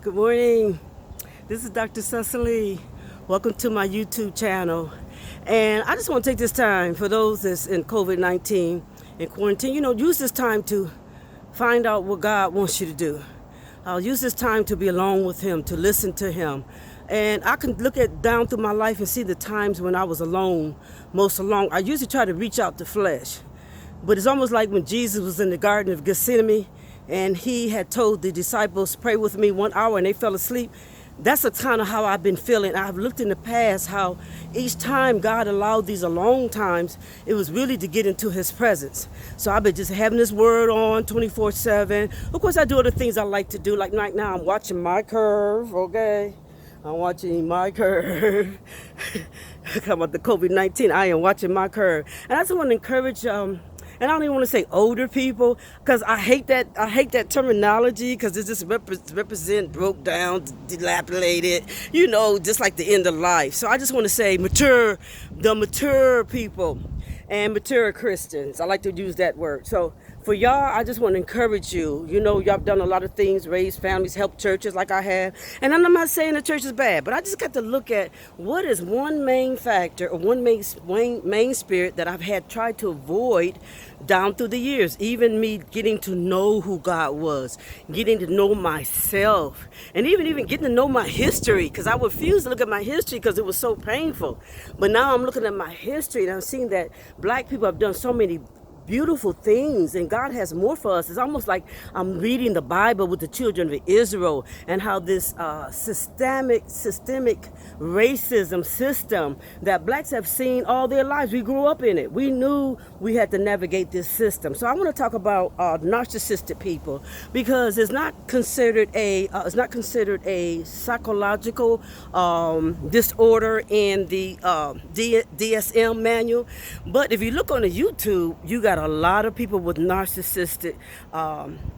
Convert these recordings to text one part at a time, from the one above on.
Good morning. This is DrCecily. Welcome to my YouTube channel. And I just want to take this time for those that's in COVID-19 and quarantine, use this time to find out what God wants you to do. I'll use this time to be alone with Him, to listen to Him. And I can look down through my life and see the times when I was alone, most alone. I usually try to reach out to flesh. But it's almost like when Jesus was in the Garden of Gethsemane and He had told the disciples, pray with me 1 hour, and they fell asleep. That's kind of how I've been feeling. I've looked in the past how each time God allowed these alone times, it was really to get into His presence. So I've been just having this word on 24/7. Of course, I do other things I like to do. Like right now, I'm watching my curve, okay? I'm watching my curve. Talking about the COVID-19, I am watching my curve. And I just want to encourage and I don't even want to say older people, because I hate that terminology, because it just represent broke down, dilapidated, just like the end of life. So I just want to say the mature people and mature Christians. I like to use that word. So for y'all, I just want to encourage you. Y'all have done a lot of things, raised families, helped churches like I have. And I'm not saying the church is bad, but I just got to look at what is one main factor or one main spirit that I've had tried to avoid down through the years. Even me getting to know who God was, getting to know myself, and even getting to know my history, because I refused to look at my history because it was so painful. But now I'm looking at my history and I'm seeing that black people have done so many beautiful things, and God has more for us. It's almost like I'm reading the Bible with the children of Israel, and how this systemic racism system that blacks have seen all their lives. We grew up in it. We knew we had to navigate this system. So I want to talk about narcissistic people, because it's not considered a psychological disorder in the DSM manual. But if you look on the YouTube, you got a lot of people with narcissistic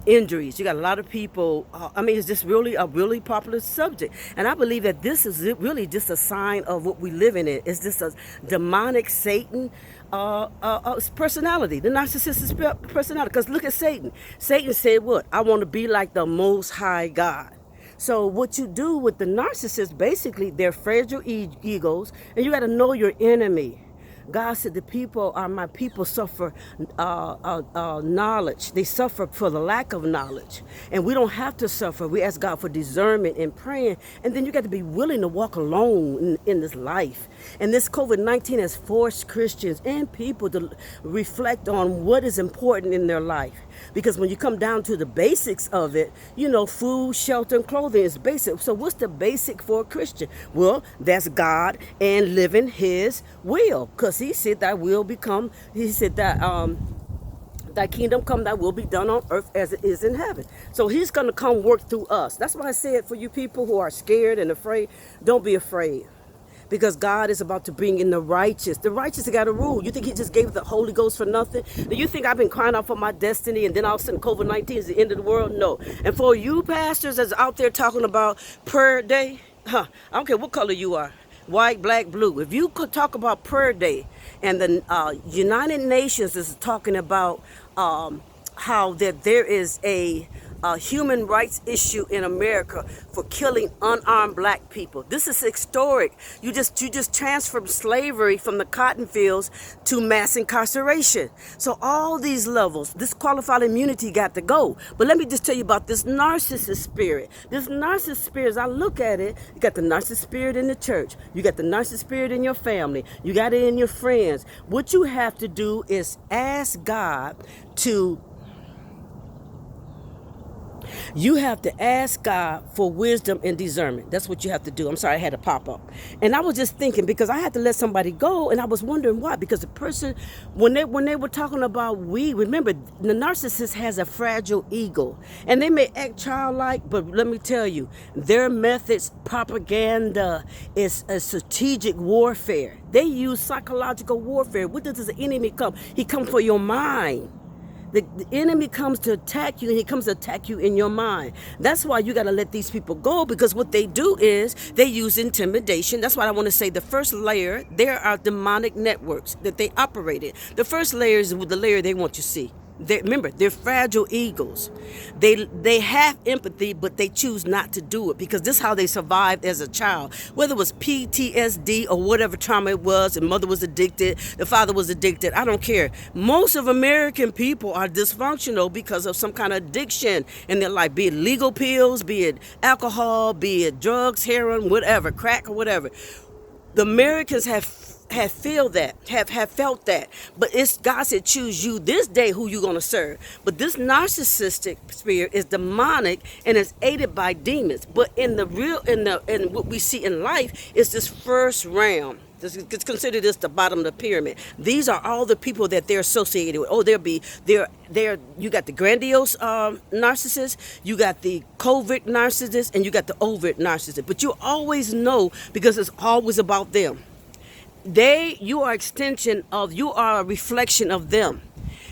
injuries. You got a lot of people. It's just really a really popular subject, and I believe that this is really just a sign of what we live in. It's just a demonic Satan personality, the narcissistic personality. Because look at Satan. Satan said, "What? I want to be like the Most High God." So what you do with the narcissist, basically, they're fragile egos, and you got to know your enemy. God said the people are my people suffer knowledge. They suffer for the lack of knowledge. And we don't have to suffer. We ask God for discernment and praying. And then you got to be willing to walk alone in this life. And this COVID-19 has forced Christians and people to reflect on what is important in their life. Because when you come down to the basics of it, food, shelter, and clothing is basic. So what's the basic for a Christian? Well, that's God and living His will. Because He said thy kingdom come, thy will be done on earth as it is in heaven. So He's going to come work through us. That's why I said, for you people who are scared and afraid, don't be afraid. Because God is about to bring in the righteous. The righteous got to rule. You think He just gave the Holy Ghost for nothing? Do you think I've been crying out for my destiny and then all of a sudden COVID-19 is the end of the world? No. And for you pastors that's out there talking about prayer day, I don't care what color you are, white, black, blue. If you could talk about prayer day, and the United Nations is talking about how that there is a human rights issue in America for killing unarmed black people. This is historic. You just transferred slavery from the cotton fields to mass incarceration. So all these levels, this qualified immunity got to go. But let me just tell you about this narcissist spirit. This narcissist spirit, as I look at it, you got the narcissist spirit in the church. You got the narcissist spirit in your family. You got it in your friends. What you have to do is ask God to for wisdom and discernment. That's what you have to do. I'm sorry, I had to pop up. And I was just thinking, because I had to let somebody go, and I was wondering why. Because the person, when they were talking about remember, the narcissist has a fragile ego. And they may act childlike, but let me tell you, their methods, propaganda, is a strategic warfare. They use psychological warfare. What does the enemy come? He comes for your mind. The enemy comes to attack you, and he comes to attack you in your mind. That's why you got to let these people go, because what they do is they use intimidation. That's why I want to say the first layer, there are demonic networks that they operate in. The first layer is the layer they want you to see. Remember, they're fragile egos. They have empathy, but they choose not to do it because this is how they survived as a child. Whether it was PTSD or whatever trauma it was, the mother was addicted, the father was addicted, I don't care. Most of American people are dysfunctional because of some kind of addiction in their life, be it legal pills, be it alcohol, be it drugs, heroin, whatever, crack or whatever. The Americans have felt that, but it's God said choose you this day who you gonna serve. But this narcissistic spirit is demonic and is aided by demons. But in what we see in life is this first realm. Let's consider this the bottom of the pyramid. These are all the people that they're associated with. Oh, you got the grandiose narcissist, you got the covert narcissist, and you got the overt narcissist. But you always know because it's always about them. You are a reflection of them.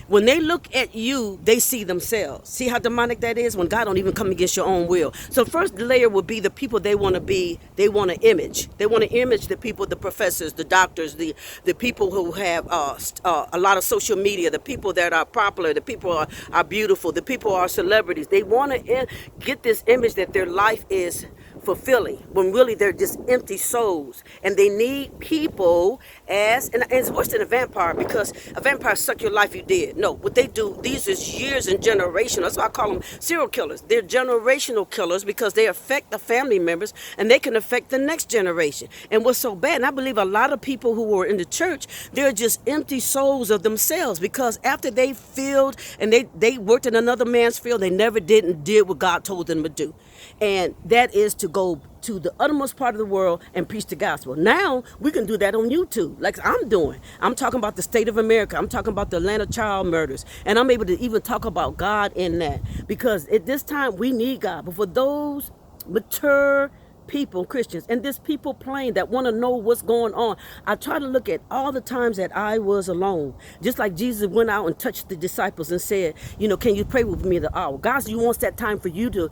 When they look at you, they see themselves. See how demonic that is when God don't even come against your own will. So first layer would be the people they want to be, they want to image. They want to image the people, the professors, the doctors, the people who have a lot of social media, the people that are popular, the people are beautiful, the people are celebrities. They want to get this image that their life is fulfilling when really they're just empty souls, and they need people and it's worse than a vampire because a vampire suck your life you dead. No, what they do, these is years and generational. That's why I call them serial killers. They're generational killers because they affect the family members and they can affect the next generation. And what's so bad, and I believe a lot of people who were in the church, they're just empty souls of themselves because after they filled and they worked in another man's field, they never did what God told them to do. And that is to go to the uttermost part of the world and preach the gospel. Now we can do that on YouTube, like I'm doing. I'm talking about the state of America. I'm talking about the Atlanta child murders, and I'm able to even talk about God in that because at this time we need God. But for those mature people, Christians, and this people plane that want to know what's going on, I try to look at all the times that I was alone. Just like Jesus went out and touched the disciples and said, can you pray with me the hour? God wants that time for you to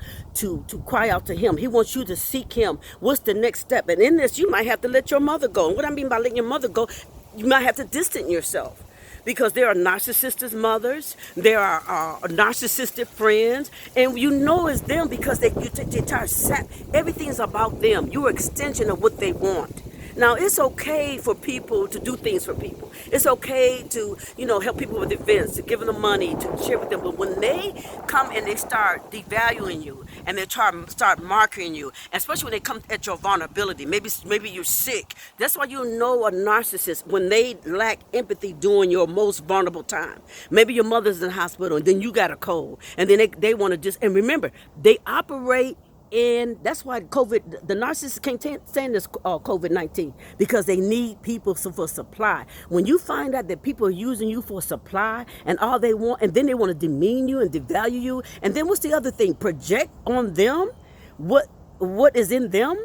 cry out to him. He wants you to seek him. What's the next step? And in this, you might have to let your mother go. And what I mean by letting your mother go, you might have to distance yourself. Because there are narcissistic mothers, there are narcissistic friends, and you know it's them because they everything is about them. You're an extension of what they want. Now, it's okay for people to do things for people. It's okay to, help people with events, to give them money, to share with them. But when they come and they start devaluing you and they start marking you, especially when they come at your vulnerability, maybe you're sick. That's why you know a narcissist when they lack empathy during your most vulnerable time. Maybe your mother's in the hospital and then you got a cold. And then they want to and remember, they operate. And that's why the narcissists can't stand this COVID-19 because they need people for supply. When you find out that people are using you for supply and all they want, and then they want to demean you and devalue you, and then what's the other thing? Project on them what is in them.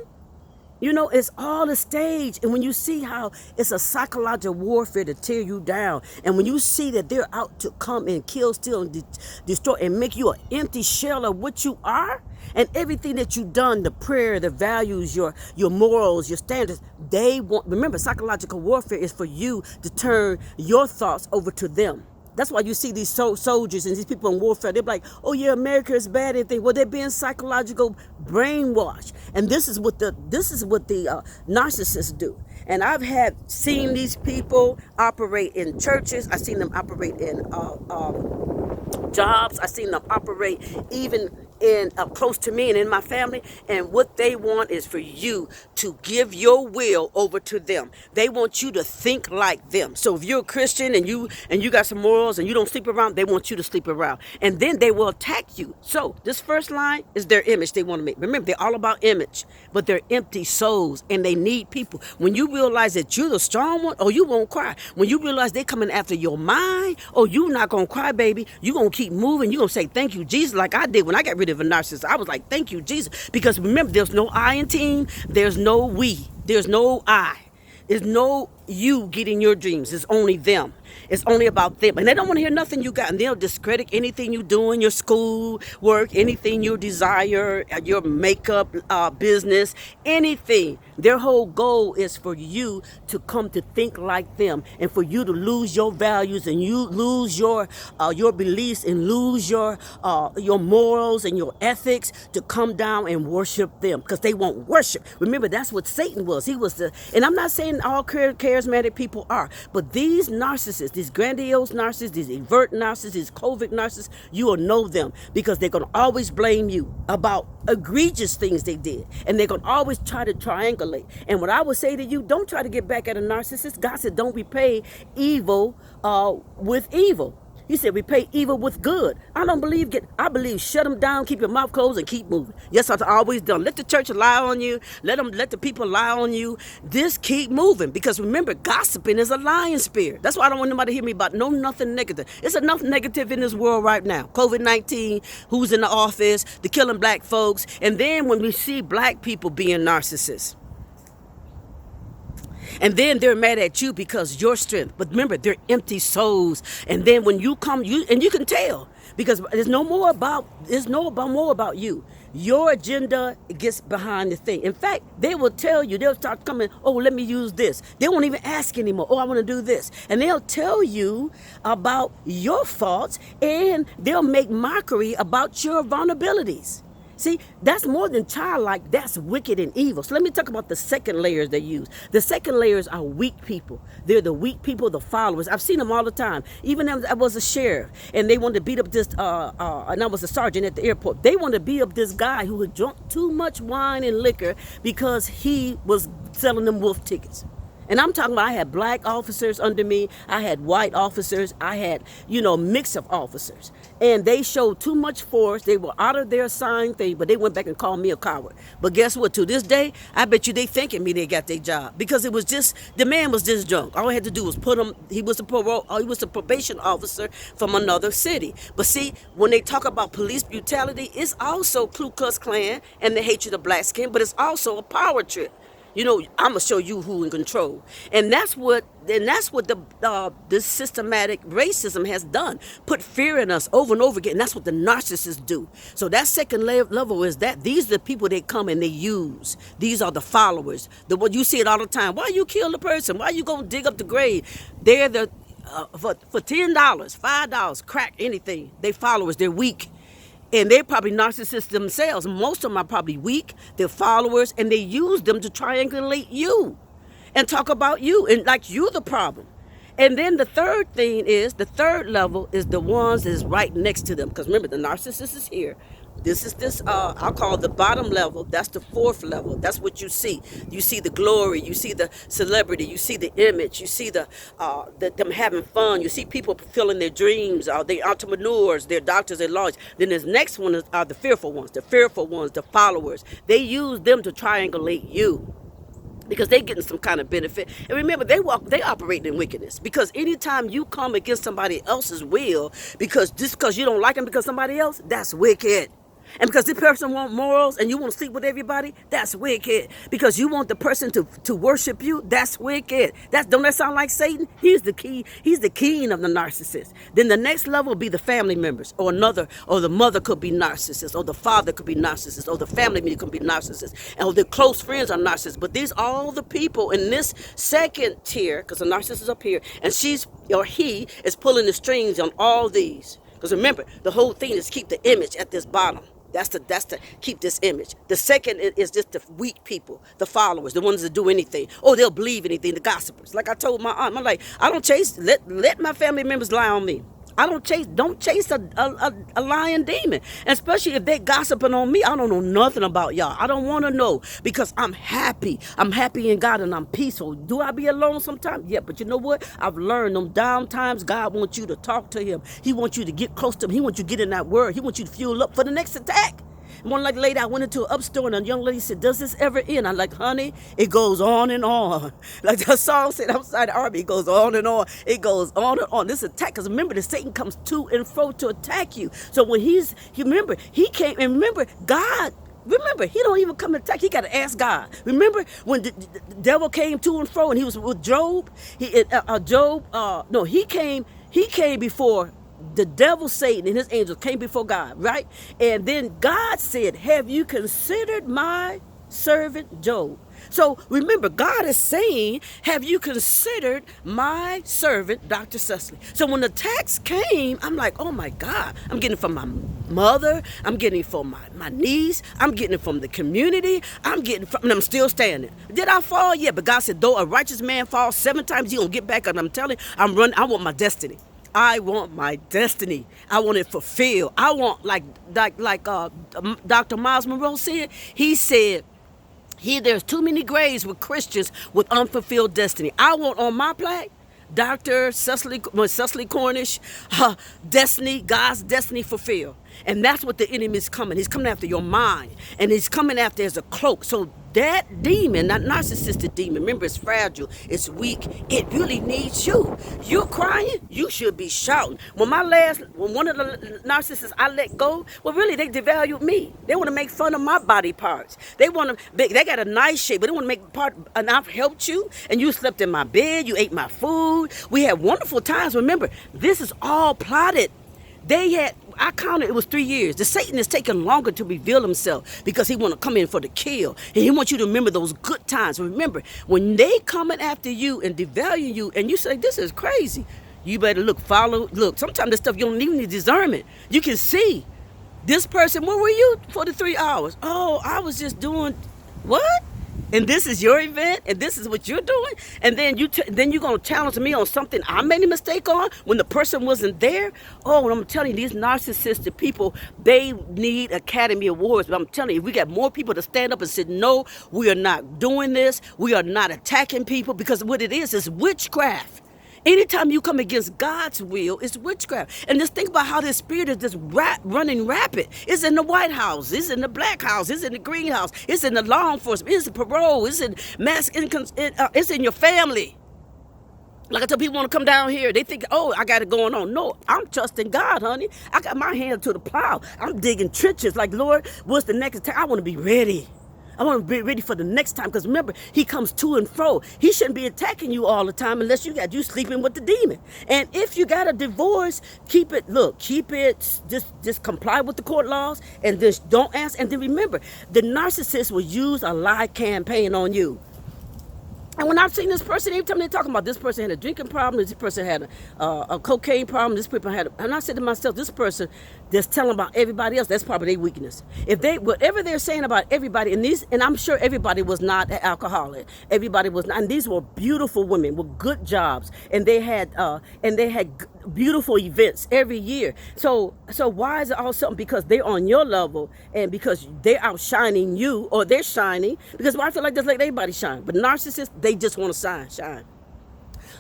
It's all a stage. And when you see how it's a psychological warfare to tear you down, and when you see that they're out to come and kill, steal, and destroy, and make you an empty shell of what you are, and everything that you've done, the prayer, the values, your morals, your standards, remember, psychological warfare is for you to turn your thoughts over to them. That's why you see these soldiers and these people in warfare. They're like, oh yeah, America is bad. Well, they're being psychological brainwashed, and this is what the narcissists do. And I've seen these people operate in churches. I've seen them operate in jobs. I've seen them operate even in close to me and in my family. And what they want is for you to give your will over to them. They want you to think like them. So if you're a Christian and you got some morals and you don't sleep around, they want you to sleep around. And then they will attack you. So this first line is their image they want to make. Remember, they're all about image, but they're empty souls and they need people. When you realize that you're the strong one, you won't cry. When you realize they're coming after your mind, you're not going to cry, baby. You're going to keep moving. You're going to say, thank you, Jesus, like I did when I got rid of a narcissist. I was like, thank you, Jesus. Because remember, there's no I in team. There's no we. There's no I. There's no you getting your dreams. It's only them. It's only about them. And they don't want to hear nothing you got. And they'll discredit anything you doing, your school work, anything you desire, your makeup business, anything. Their whole goal is for you to come to think like them, and for you to lose your values, and you lose your beliefs, and lose your morals and your ethics, to come down and worship them, because they won't worship. Remember, that's what Satan was. He was and I'm not saying all charismatic people are, but these narcissists, these grandiose narcissists, these overt narcissists, these covert narcissists, you will know them, because they're going to always blame you about egregious things they did, and they're going to always try to triangulate. And what I would say to you, don't try to get back at a narcissist. God said, don't repay evil with evil. He said, repay evil with good. I believe shut them down, keep your mouth closed, and keep moving. Yes, I've always done. Let the church lie on you. Let the people lie on you. Just keep moving. Because remember, gossiping is a lying spirit. That's why I don't want nobody to hear me about nothing negative. It's enough negative in this world right now. COVID-19, who's in the office, the killing black folks. And then when we see black people being narcissists, and then they're mad at you because your strength. But remember, they're empty souls. And then when you come, you can tell, because there's more about you. Your agenda gets behind the thing. In fact, they will tell you, they'll start coming, oh, let me use this. They won't even ask anymore. Oh, I want to do this. And they'll tell you about your faults, and they'll make mockery about your vulnerabilities. See, that's more than childlike. That's wicked and evil. So let me talk about the second layers they use. The second layers are weak people. They're the weak people, the followers. I've seen them all the time. Even I was a sheriff, and they wanted to beat up this, and I was a sergeant at the airport. They wanted to beat up this guy who had drunk too much wine and liquor because he was selling them wolf tickets. And I'm talking about, I had black officers under me. I had white officers. I had, mix of officers. And they showed too much force. They were out of their assigned thing, but they went back and called me a coward. But guess what? To this day, I bet you they thanking me they got their job, because it was just, the man was just drunk. All I had to do was put him, he was a probation officer from another city. But see, when they talk about police brutality, it's also Ku Klux Klan and the hatred of black skin, but it's also a power trip. I'm gonna show you who in control, and that's what this systematic racism has done. Put fear in us over and over again. And that's what the narcissists do. So that second level is that these are the people they come and they use. These are the followers. What you see it all the time. Why you kill the person? Why you gonna dig up the grave? They're the for $10, $5, crack anything. They followers. They're weak. And they're probably narcissists themselves. Most of them are probably weak. They're followers, and they use them to triangulate you and talk about you, and like you the problem. And then the third level is the ones that is right next to them. Because remember, the narcissist is here. This is I'll call the bottom level. That's the fourth level. That's what you see. You see the glory. You see the celebrity. You see the image. You see them having fun. You see people fulfilling their dreams. They're entrepreneurs. They're doctors at large. Then this next one are the fearful ones. The fearful ones, the followers. They use them to triangulate you, because they're getting some kind of benefit. And remember, they operate in wickedness. Because anytime you come against somebody else's will, because you don't like them because somebody else, that's wicked. And because this person wants morals and you want to sleep with everybody, that's wicked. Because you want the person to worship you, that's wicked. Don't that sound like Satan? He's the key. He's the king of the narcissist. Then the next level will be the family members, or the mother could be narcissist, or the father could be narcissist, or the family member could be narcissist, or the close friends are narcissists. But these all the people in this second tier, because the narcissist is up here, and he is pulling the strings on all these. Because remember, the whole thing is keep the image at this bottom. That's to keep this image. The second is just the weak people, the followers, the ones that do anything. Oh, they'll believe anything, the gossipers. Like I told my aunt, I'm like, I don't chase, let my family members lie on me. Don't chase a lying demon. And especially if they gossiping on me, I don't know nothing about y'all. I don't want to know, because I'm happy. I'm happy in God and I'm peaceful. Do I be alone sometimes? Yeah, but you know what? I've learned them down times, God wants you to talk to him. He wants you to get close to him. He wants you to get in that word. He wants you to fuel up for the next attack. One like lady, I went into an upstore, and a young lady said, does this ever end? I'm like, honey, it goes on and on. Like the song said outside the army, it goes on and on. It goes on and on. This attack, because remember, the Satan comes to and fro to attack you. So when he came, and remember, God Remember, he don't even come and attack. He got to ask God. Remember when the devil came to and fro and he was with Job? He came before the devil, Satan, and his angels came before God, right? And then God said, have you considered my servant Job? So remember, God is saying, have you considered my servant, DrCecily? So when the attacks came, I'm like, oh my God, I'm getting it from my mother, I'm getting it from my niece, I'm getting it from the community, and I'm still standing. Did I fall? Yeah, but God said, though a righteous man falls 7 times, he gonna get back up. And I'm telling you, I want my destiny. I want my destiny. I want it fulfilled. I want, like Dr. Miles Monroe said, he said, there's too many graves with Christians with unfulfilled destiny. I want on my plaque, Cecily Cornish, destiny, God's destiny fulfilled. And that's what the enemy is coming. He's coming after your mind. And he's coming after as a cloak. So that demon, that narcissistic demon, remember, it's fragile, it's weak, it really needs you. You're crying, you should be shouting. When one of the narcissists I let go, well, really, they devalued me. They want to make fun of my body parts. They got a nice shape, but they want to make and I've helped you, and you slept in my bed, you ate my food. We had wonderful times. Remember, this is all plotted. I counted, it was 3 years. The Satan is taking longer to reveal himself because he want to come in for the kill. And he wants you to remember those good times. Remember, when they coming after you and devalue you and you say, this is crazy, you better look. Sometimes this stuff you don't even need discernment. You can see this person, where were you for the 3 hours? Oh, I was just doing what? And this is your event, and this is what you're doing, and then you're gonna challenge me on something I made a mistake on when the person wasn't there. Oh, and I'm telling you, these narcissistic people, they need Academy Awards. But I'm telling you, if we got more people to stand up and say, no, we are not doing this. We are not attacking people, because what it is witchcraft. Anytime you come against God's will, it's witchcraft. And just think about how this spirit is just running rapid. It's in the White House. It's in the Black House. It's in the Green House. It's in the law enforcement. It's in parole. It's in it's in your family. Like I tell people want to come down here, they think, oh, I got it going on. No, I'm trusting God, honey. I got my hand to the plow. I'm digging trenches. Like, Lord, what's the next time? I want to be ready. I want to be ready for the next time, because remember, he comes to and fro. He shouldn't be attacking you all the time unless you sleeping with the demon. And if you got a divorce, just comply with the court laws, and just don't answer. And then remember, the narcissist will use a lie campaign on you. And when I've seen this person, every time they're talking about this person had a drinking problem, this person had a cocaine problem, this person had, and I said to myself, this person that's telling about everybody else, that's probably their weakness. Whatever they're saying about everybody, and I'm sure everybody was not an alcoholic, everybody was not, and these were beautiful women with good jobs, and they had beautiful events every year. So why is it all something? Because they're on your level, and because they're outshining you, or they're shining. Because I feel like that's like everybody shine, but narcissists, they just want to shine.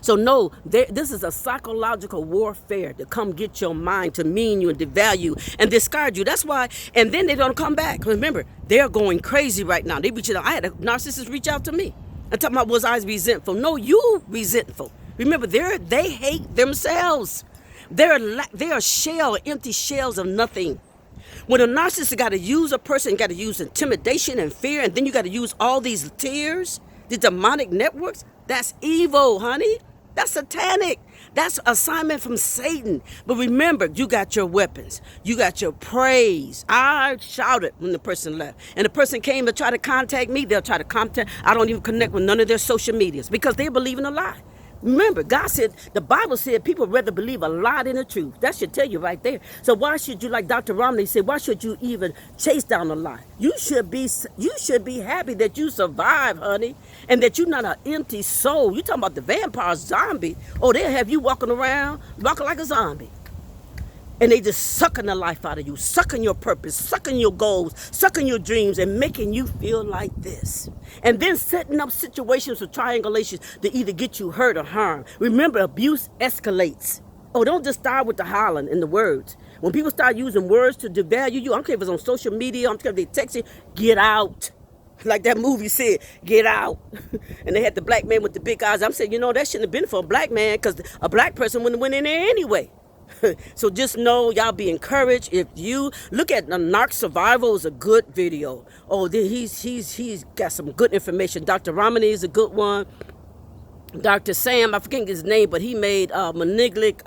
So no, this is a psychological warfare to come get your mind, to mean you and devalue and discard you. That's why, and then they don't come back. Remember, they're going crazy right now. I had a narcissist reach out to me and talking about, was I resentful? No, you resentful. Remember, they hate themselves. They're empty shells of nothing. When a narcissist got to use a person, got to use intimidation and fear, and then you got to use all these tears, the demonic networks, that's evil, honey. That's satanic. That's assignment from Satan. But remember, you got your weapons. You got your praise. I shouted when the person left. And the person came to try to contact me. They'll try to contact. I don't even connect with none of their social medias because they believe in a lie. Remember, God said, the Bible said people rather believe a lie than the truth. That should tell you right there. So why should you, like Dr. Romani said, why should you even chase down a lie? You should be happy that you survived, honey, and that you're not an empty soul. You talking about the vampire zombie. Oh, they'll have you walking around, walking like a zombie. And they just sucking the life out of you, sucking your purpose, sucking your goals, sucking your dreams, and making you feel like this. And then setting up situations for triangulations to either get you hurt or harm. Remember, abuse escalates. Oh, don't just start with the hollering and the words. When people start using words to devalue you, I don't care if it's on social media, I don't care if they text you, get out. Like that movie said, get out. And they had the black man with the big eyes. I'm saying, that shouldn't have been for a black man, because a black person wouldn't have went in there anyway. So just know, y'all be encouraged. If you look at the Narc Survival, is a good video. Oh, he's got some good information. Dr. Romani is a good one. Dr. Sam, I forget his name, but he made Malignant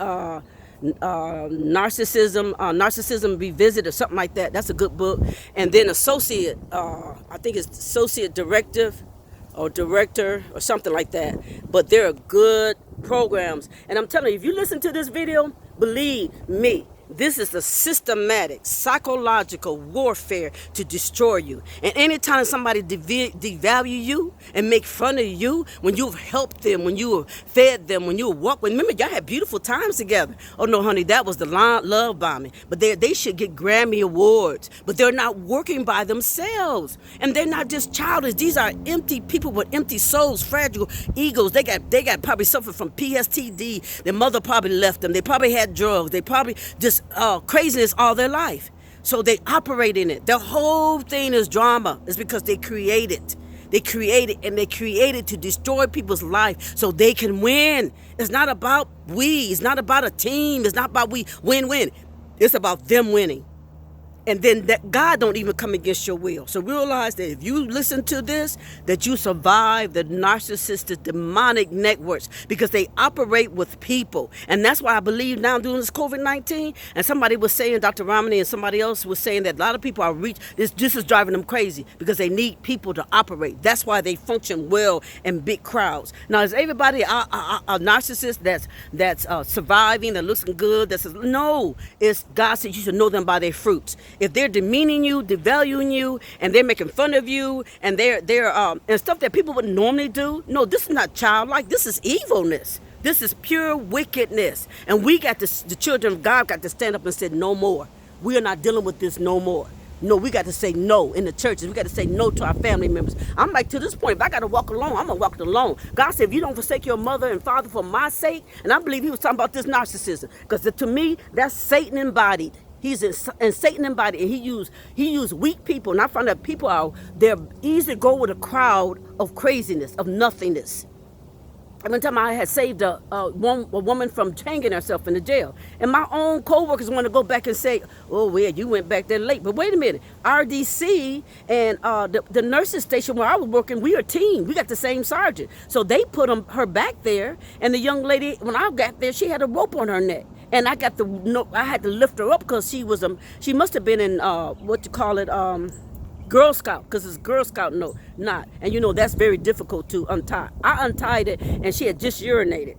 Narcissism Revisited or something like that. That's a good book. And then I think it's Associate Directive or Director or something like that. But they're good programs. And I'm telling you, if you listen to this video, believe me, this is a systematic psychological warfare to destroy you. And anytime somebody devalue you and make fun of you, when you've helped them, when you have fed them, when you walk with, remember y'all had beautiful times together. Oh no, honey, that was the love bombing. But they should get Grammy awards. But they're not working by themselves, and they're not just childish. These are empty people with empty souls, fragile egos. They got probably suffered from PSTD. Their mother probably left them. They probably had drugs. They probably just craziness all their life. So they operate in it. Their whole thing is drama. It's because they create it. They created to destroy people's life so they can win. It's not about we. It's not about a team. It's not about we win. It's about them winning. And then that God don't even come against your will. So realize that if you listen to this, that you survive the narcissistic demonic networks, because they operate with people. And that's why I believe now during this COVID-19, and somebody was saying, Dr. Romani and somebody else was saying that a lot of people are this is driving them crazy because they need people to operate. That's why they function well in big crowds. Now, is everybody a narcissist that's surviving, that looks good? No, it's God said you should know them by their fruits. If they're demeaning you, devaluing you, and they're making fun of you, and they're and stuff that people would normally do, no, this is not childlike. This is evilness. This is pure wickedness. And we got to, the children of God got to stand up and say, no more. We are not dealing with this no more. No, we got to say no in the churches. We got to say no to our family members. I'm like, to this point, if I got to walk alone, I'm going to walk alone. God said, if you don't forsake your mother and father for my sake, and I believe he was talking about this narcissism, because to me, that's Satan embodied. He's in Satan embodied, and he used weak people. And I found that they're easy to go with a crowd of craziness, of nothingness. And one time I had saved a woman from hanging herself in the jail. And my own co-workers want to go back and say, oh, well, you went back there late. But wait a minute. RDC and the nurses station where I was working, we are a team. We got the same sergeant. So they put her back there. And the young lady, when I got there, she had a rope on her neck. And I had to lift her up because she must have been in, Girl Scout, because it's Girl Scout knot. And that's very difficult to untie. I untied it, and she had just urinated.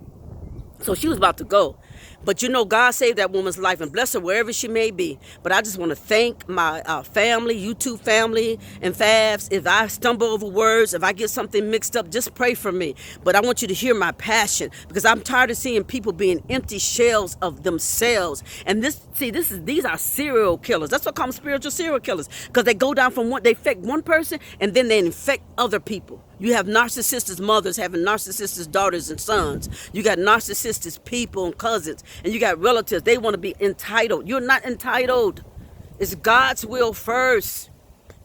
So she was about to go. But God saved that woman's life and bless her wherever she may be. But I just want to thank my family, YouTube family, and Favs. If I stumble over words, if I get something mixed up, just pray for me. But I want you to hear my passion, because I'm tired of seeing people being empty shells of themselves. And these are serial killers. That's what comes spiritual serial killers, because they go down from they infect one person and then they infect other people. You have narcissistic mothers having narcissistic daughters and sons. You got narcissistic people and cousins. And you got relatives. They want to be entitled. You're not entitled. It's God's will first.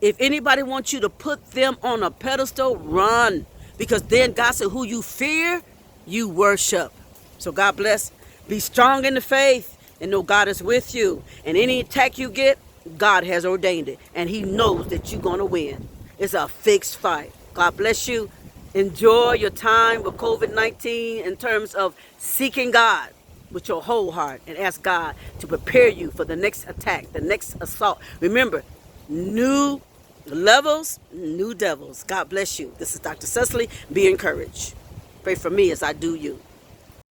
If anybody wants you to put them on a pedestal, run. Because then God said, who you fear, you worship. So God bless. Be strong in the faith and know God is with you. And any attack you get, God has ordained it. And he knows that you're going to win. It's a fixed fight. God bless you. Enjoy your time with COVID-19 in terms of seeking God with your whole heart, and ask God to prepare you for the next attack, the next assault. Remember, new levels, new devils. God bless you. This is DrCecily. Be encouraged. Pray for me as I do you.